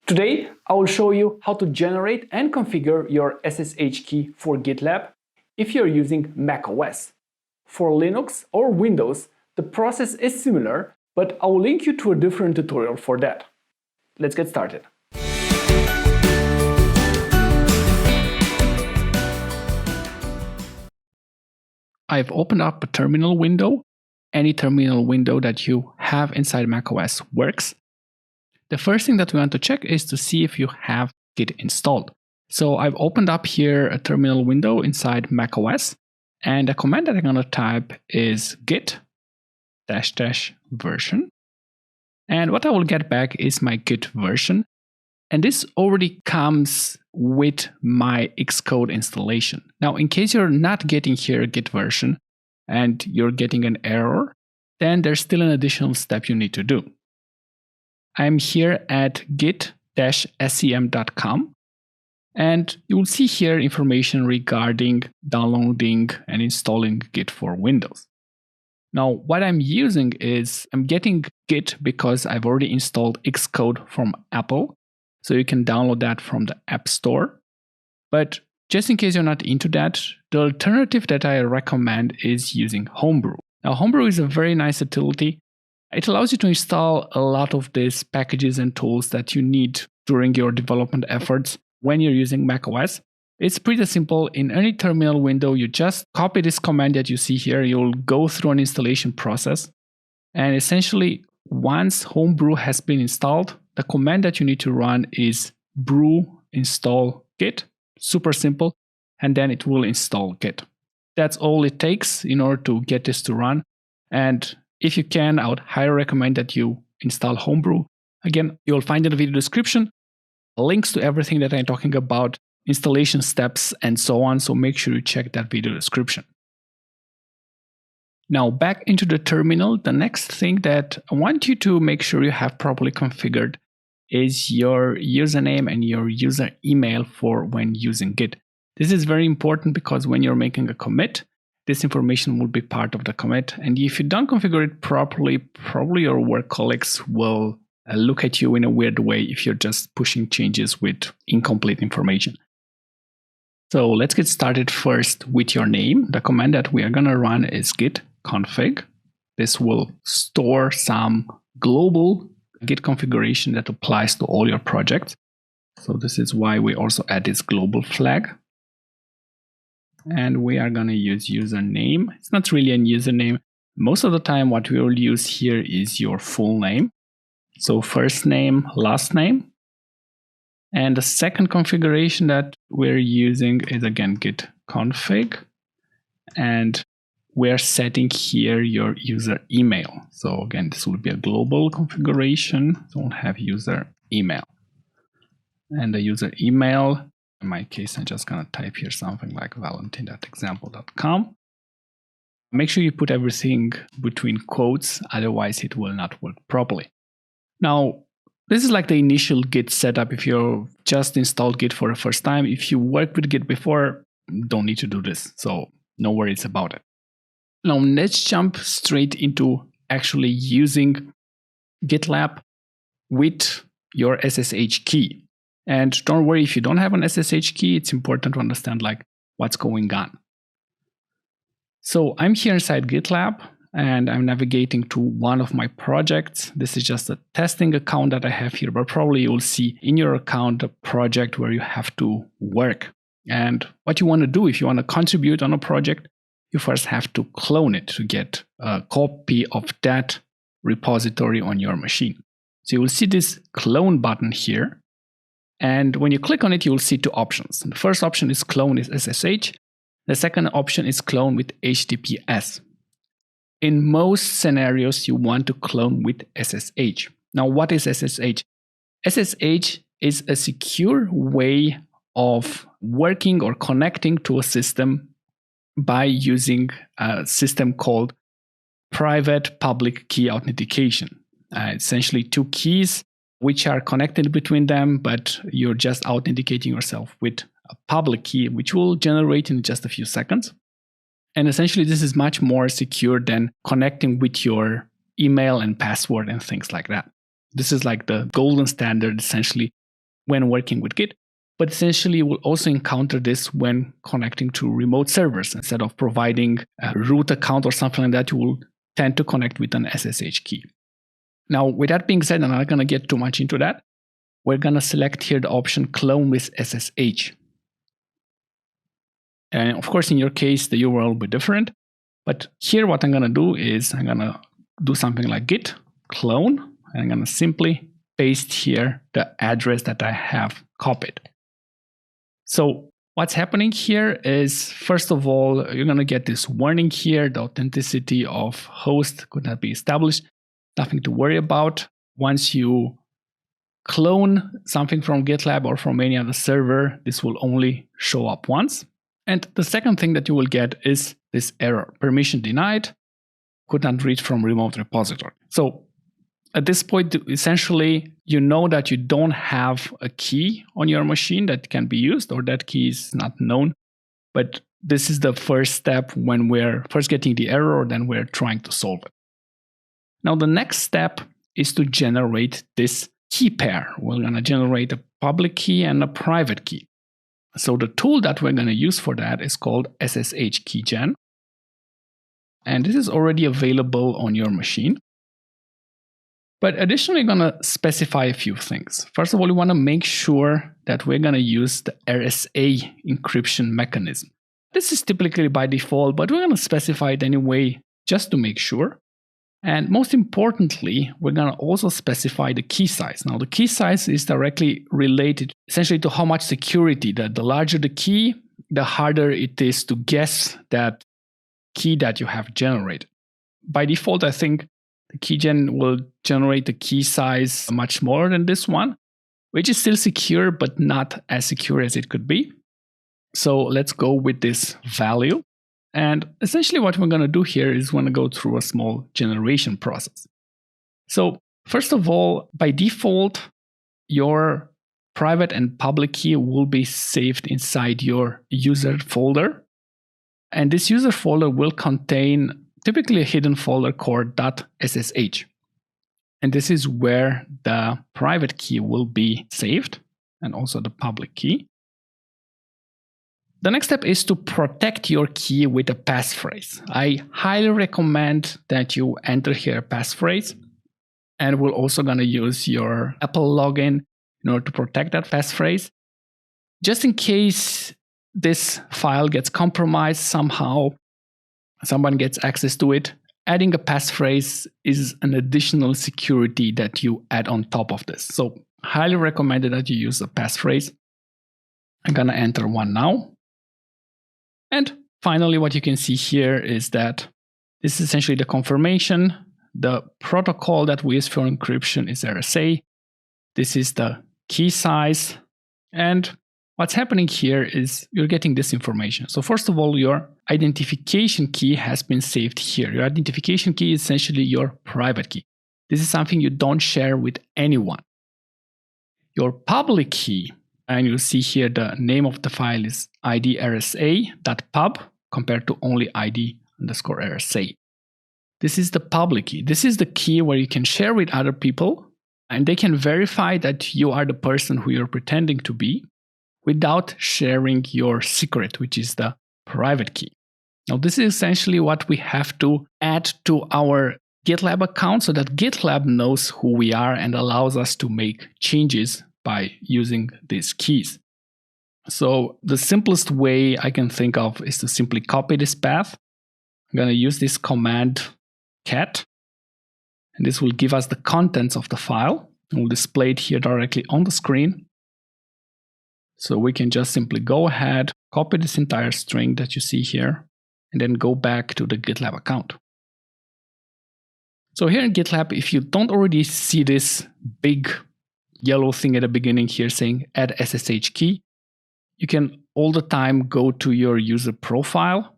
Today, I will show you how to generate and configure your SSH key for GitLab if you're using macOS. For Linux or Windows, the process is similar, but I will link you to a different tutorial for that. Let's get started. I've opened up a terminal window. Any terminal window that you have inside macOS works. The first thing that we want to check is to see if you have Git installed. So I've opened up here a terminal window inside macOS, and the command that I'm going to type is git --version. And what I will get back is my Git version. And this already comes with my Xcode installation. Now, in case you're not getting here a Git version and you're getting an error, then there's still an additional step you need to do. I'm here at git-sem.com, and you will see here information regarding downloading and installing Git for Windows. Now, what I'm using is I'm getting Git because I've already installed Xcode from Apple, so you can download that from the App Store. But just in case you're not into that, the alternative that I recommend is using Homebrew. Now, Homebrew is a very nice utility. It allows you to install a lot of these packages and tools that you need during your development efforts when you're using macOS. It's pretty simple. In any terminal window, you just copy this command that you see here. You'll go through an installation process. And essentially, once Homebrew has been installed, the command that you need to run is brew install git. Super simple. And then it will install Git. That's all it takes in order to get this to run. And if you can, I would highly recommend that you install Homebrew. Again, you'll find in the video description links to everything that I'm talking about, installation steps, and so on. So make sure you check that video description. Now, back into the terminal, the next thing that I want you to make sure you have properly configured is your username and your user email for when using Git. This is very important because when you're making a commit, this information will be part of the commit. And if you don't configure it properly, probably your work colleagues will look at you in a weird way if you're just pushing changes with incomplete information. So let's get started first with your name. The command that we are going to run is git config. This will store some global Git configuration that applies to all your projects. So this is why we also add this global flag. And we are going to use username. It's not really a username. Most of the time, what we will use here is your full name. So first name, last name. And the second configuration that we're using is again git config. And we're setting here your user email. So again, this will be a global configuration. So we'll have user email. And the user email, in my case, I'm just going to type here something like valentin.example.com. Make sure you put everything between quotes, otherwise it will not work properly. Now, this is like the initial Git setup if you just installed Git for the first time. If you worked with Git before, don't need to do this, so no worries about it. Now, let's jump straight into actually using GitLab with your SSH key. And don't worry if you don't have an SSH key, it's important to understand like what's going on. So I'm here inside GitLab and I'm navigating to one of my projects. This is just a testing account that I have here, but probably you'll see in your account a project where you have to work. And what you want to do if you want to contribute on a project, you first have to clone it to get a copy of that repository on your machine. So you will see this clone button here. And when you click on it, you will see two options. The first option is clone with SSH. The second option is clone with HTTPS. In most scenarios, you want to clone with SSH. Now, what is SSH? SSH is a secure way of working or connecting to a system by using a system called private public key authentication. Essentially two keys which are connected between them, but you're just authenticating yourself with a public key, which will generate in just a few seconds. And essentially, this is much more secure than connecting with your email and password and things like that. This is like the golden standard, essentially, when working with Git. But essentially, you will also encounter this when connecting to remote servers. Instead of providing a root account or something like that, you will tend to connect with an SSH key. Now, with that being said, I'm not going to get too much into that. We're going to select here the option clone with SSH. And of course, in your case, the URL will be different. But here, what I'm going to do is I'm going to do something like git clone. And I'm going to simply paste here the address that I have copied. So what's happening here is, first of all, you're going to get this warning here. The authenticity of host could not be established. Nothing to worry about. Once you clone something from GitLab or from any other server, this will only show up once. And the second thing that you will get is this error, permission denied, could not reach from remote repository. So at this point, essentially, you know that you don't have a key on your machine that can be used, or that key is not known. But this is the first step when we're first getting the error, or then we're trying to solve it. Now, the next step is to generate this key pair. We're going to generate a public key and a private key. So the tool that we're going to use for that is called ssh-keygen. And this is already available on your machine. But additionally, we're going to specify a few things. First of all, we want to make sure that we're going to use the RSA encryption mechanism. This is typically by default, but we're going to specify it anyway just to make sure. And most importantly, we're going to also specify the key size. Now, the key size is directly related essentially to how much security. That the larger the key, the harder it is to guess that key that you have generated. By default, I think the keygen will generate the key size much more than this one, which is still secure, but not as secure as it could be. So let's go with this value. And essentially what we're going to do here is we're going to go through a small generation process. So first of all, by default, your private and public key will be saved inside your user folder. And this user folder will contain typically a hidden folder called .ssh. And this is where the private key will be saved, and also the public key. The next step is to protect your key with a passphrase. I highly recommend that you enter here a passphrase, and we're also going to use your Apple login in order to protect that passphrase. Just in case this file gets compromised somehow, someone gets access to it, adding a passphrase is an additional security that you add on top of this. So highly recommended that you use a passphrase. I'm going to enter one now. And finally, what you can see here is that this is essentially the confirmation. The protocol that we use for encryption is RSA. This is the key size. And what's happening here is you're getting this information. So first of all, your identification key has been saved here. Your identification key is essentially your private key. This is something you don't share with anyone. Your public key, and you'll see here the name of the file is idrsa.pub compared to only id_rsa. This is the public key. This is the key where you can share with other people, and they can verify that you are the person who you're pretending to be without sharing your secret, which is the private key. Now, this is essentially what we have to add to our GitLab account so that GitLab knows who we are and allows us to make changes by using these keys. So the simplest way I can think of is to simply copy this path. I'm going to use this command cat, and this will give us the contents of the file. And we'll display it here directly on the screen. So we can just simply go ahead, copy this entire string that you see here, and then go back to the GitLab account. So here in GitLab, if you don't already see this big yellow thing at the beginning here saying add SSH key, you can all the time go to your user profile.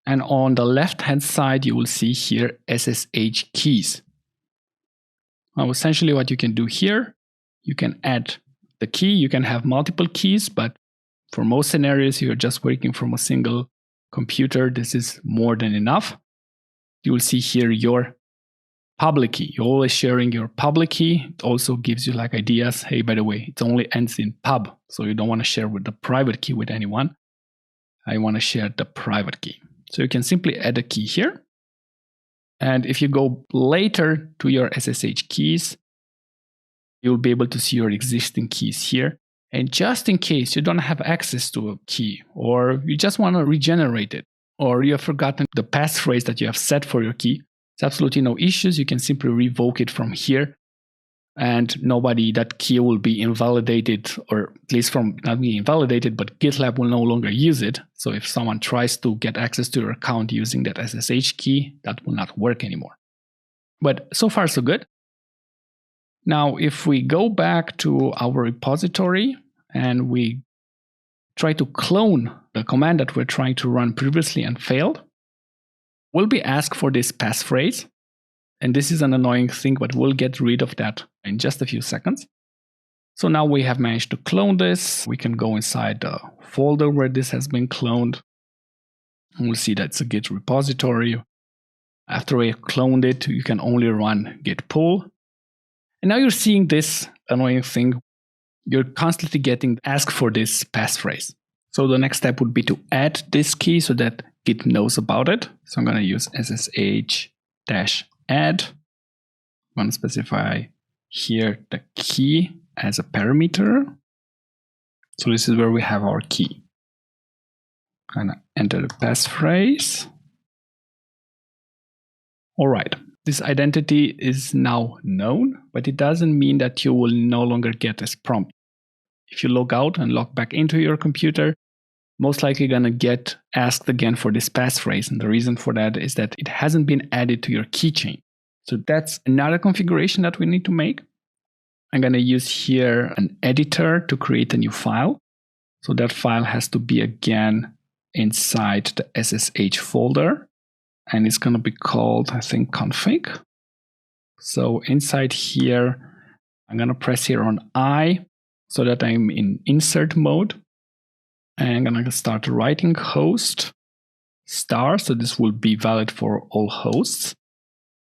And on the left-hand side, you will see here SSH keys. Now, essentially what you can do here, you can add the key. You can have multiple keys, but for most scenarios, you're just working from a single computer. This is more than enough. You will see here your public key. You're always sharing your public key. It also gives you like ideas. Hey, by the way, it only ends in pub. So you don't want to share with the private key with anyone. I want to share the private key. So you can simply add a key here. And if you go later to your SSH keys, you'll be able to see your existing keys here. And just in case you don't have access to a key, or you just want to regenerate it, or you have forgotten the passphrase that you have set for your key, it's absolutely no issues. You can simply revoke it from here, and that key will be invalidated, or at least from not being invalidated, but GitLab will no longer use it. So if someone tries to get access to your account using that SSH key, that will not work anymore. But so far, so good. Now, if we go back to our repository and we try to clone the command that we're trying to run previously and failed, we'll be asked for this passphrase. And this is an annoying thing, but we'll get rid of that in just a few seconds. So now we have managed to clone this. We can go inside the folder where this has been cloned. And we'll see that it's a Git repository. After we have cloned it, you can only run git pull. And now you're seeing this annoying thing. You're constantly getting asked for this passphrase. So the next step would be to add this key so that Git knows about it. So I'm going to use ssh-add. I'm going to specify here the key as a parameter. So this is where we have our key. I'm going to enter the passphrase. All right. This identity is now known, but it doesn't mean that you will no longer get this prompt. If you log out and log back into your computer, most likely going to get asked again for this passphrase. And the reason for that is that it hasn't been added to your keychain. So that's another configuration that we need to make. I'm going to use here an editor to create a new file. So that file has to be again inside the SSH folder. And it's going to be called, I think, config. So inside here, I'm going to press here on I so that I'm in insert mode. And I'm going to start writing host star. So this will be valid for all hosts.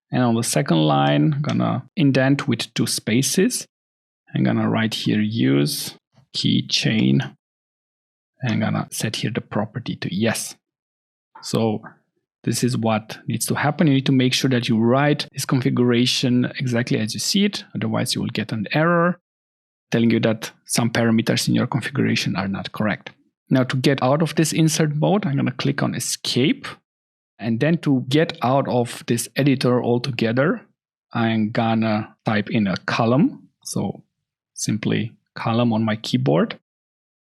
And on the second line, I'm going to indent with 2 spaces. I'm going to write here use keychain. And I'm going to set here the property to yes. So this is what needs to happen. You need to make sure that you write this configuration exactly as you see it. Otherwise, you will get an error telling you that some parameters in your configuration are not correct. Now, to get out of this insert mode, I'm going to click on escape. And then to get out of this editor altogether, I'm going to type in a column. So simply column on my keyboard.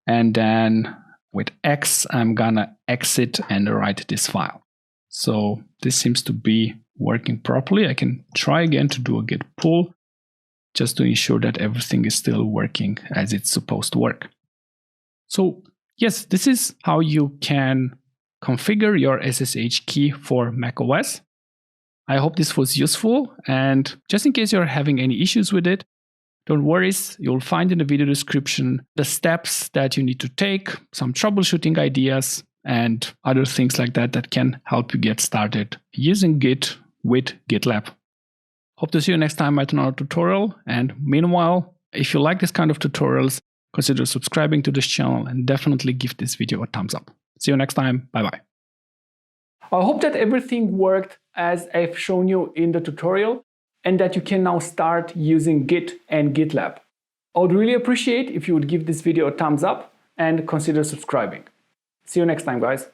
And then with X, I'm going to exit and write this file. So this seems to be working properly. I can try again to do a git pull just to ensure that everything is still working as it's supposed to work. So yes, this is how you can configure your SSH key for macOS. I hope this was useful, and just in case you're having any issues with it, don't worry, you'll find in the video description the steps that you need to take, some troubleshooting ideas, and other things like that that can help you get started using Git with GitLab. Hope to see you next time at another tutorial. And meanwhile, if you like this kind of tutorials, consider subscribing to this channel and definitely give this video a thumbs up. See you next time. Bye-bye. I hope that everything worked as I've shown you in the tutorial and that you can now start using Git and GitLab. I would really appreciate if you would give this video a thumbs up and consider subscribing. See you next time, guys.